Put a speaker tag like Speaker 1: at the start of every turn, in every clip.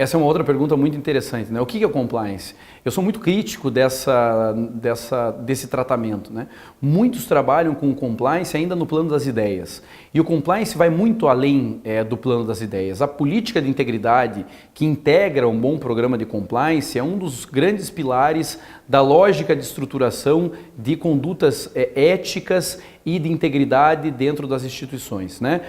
Speaker 1: Essa é uma outra pergunta muito interessante, né? O que é compliance? Eu sou muito crítico desse tratamento, né? Muitos trabalham com compliance ainda no plano das ideias. E o compliance vai muito além do plano das ideias. A política de integridade que integra um bom programa de compliance é um dos grandes pilares da lógica de estruturação de condutas éticas e de integridade dentro das instituições, né?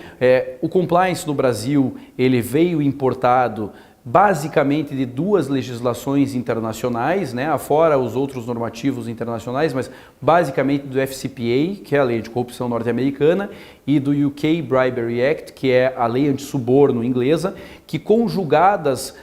Speaker 1: O compliance no Brasil, ele veio importado basicamente de duas legislações internacionais, né, afora os outros normativos internacionais, mas basicamente do FCPA, que é a lei de corrupção norte-americana, e do UK Bribery Act, que é a lei antissuborno inglesa, que conjugadas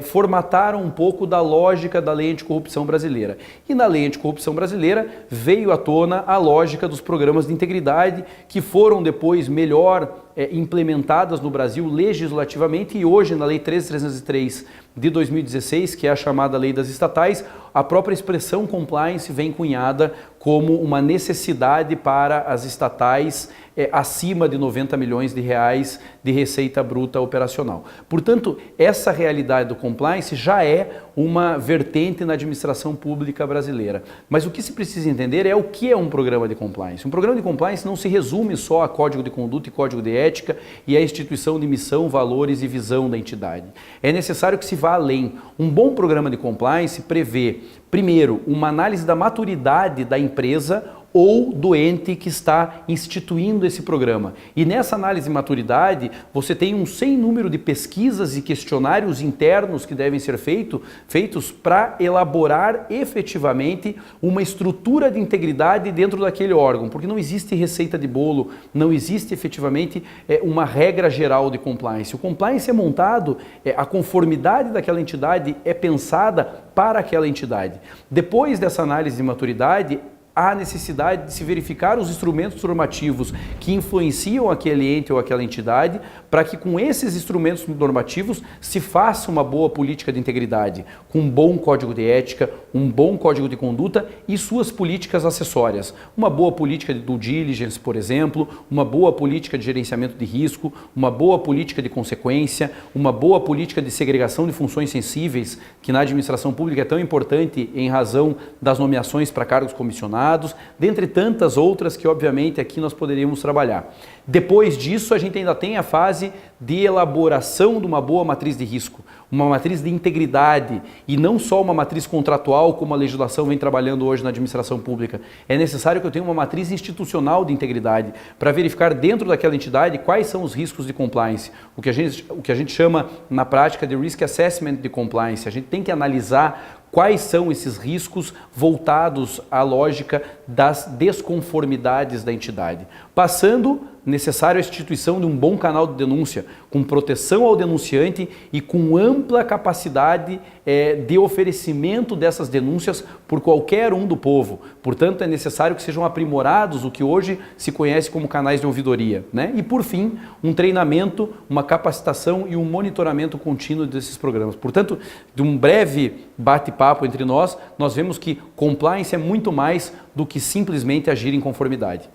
Speaker 1: formataram um pouco da lógica da lei anticorrupção brasileira. E na lei anticorrupção brasileira veio à tona a lógica dos programas de integridade, que foram depois melhor implementadas no Brasil legislativamente, e hoje na Lei 13.303 de 2016, que é a chamada Lei das Estatais, a própria expressão compliance vem cunhada como uma necessidade para as estatais acima de 90 milhões de reais de receita bruta operacional. Portanto, essa realidade do compliance já é uma vertente na administração pública brasileira. Mas o que se precisa entender é o que é um programa de compliance. Um programa de compliance não se resume só a código de conduta e código de ética e a instituição de missão, valores e visão da entidade. É necessário que se vá além. Um bom programa de compliance prevê, primeiro, uma análise da maturidade da empresa ou do ente que está instituindo esse programa. E nessa análise de maturidade, você tem um sem número de pesquisas e questionários internos que devem ser feitos para elaborar efetivamente uma estrutura de integridade dentro daquele órgão, porque não existe receita de bolo, não existe efetivamente uma regra geral de compliance. O compliance é montado, a conformidade daquela entidade é pensada para aquela entidade. Depois dessa análise de maturidade, há necessidade de se verificar os instrumentos normativos que influenciam aquele ente ou aquela entidade, para que com esses instrumentos normativos se faça uma boa política de integridade, com um bom código de ética, um bom código de conduta e suas políticas acessórias. Uma boa política de due diligence, por exemplo, uma boa política de gerenciamento de risco, uma boa política de consequência, uma boa política de segregação de funções sensíveis, que na administração pública é tão importante em razão das nomeações para cargos comissionados, dentre tantas outras que obviamente aqui nós poderíamos trabalhar. Depois disso a gente ainda tem a fase de elaboração de uma boa matriz de risco, uma matriz de integridade e não só uma matriz contratual como a legislação vem trabalhando hoje na administração pública. É necessário que eu tenha uma matriz institucional de integridade para verificar dentro daquela entidade quais são os riscos de compliance, o que a gente chama na prática de risk assessment de compliance. A gente tem que analisar quais são esses riscos voltados à lógica das desconformidades da entidade. Passando, necessário a instituição de um bom canal de denúncia, com proteção ao denunciante e com ampla capacidade de oferecimento dessas denúncias por qualquer um do povo. Portanto, é necessário que sejam aprimorados o que hoje se conhece como canais de ouvidoria, né? E, por fim, um treinamento, uma capacitação e um monitoramento contínuo desses programas. Portanto, de um breve bate-papo entre nós vemos que compliance é muito mais do que simplesmente agir em conformidade.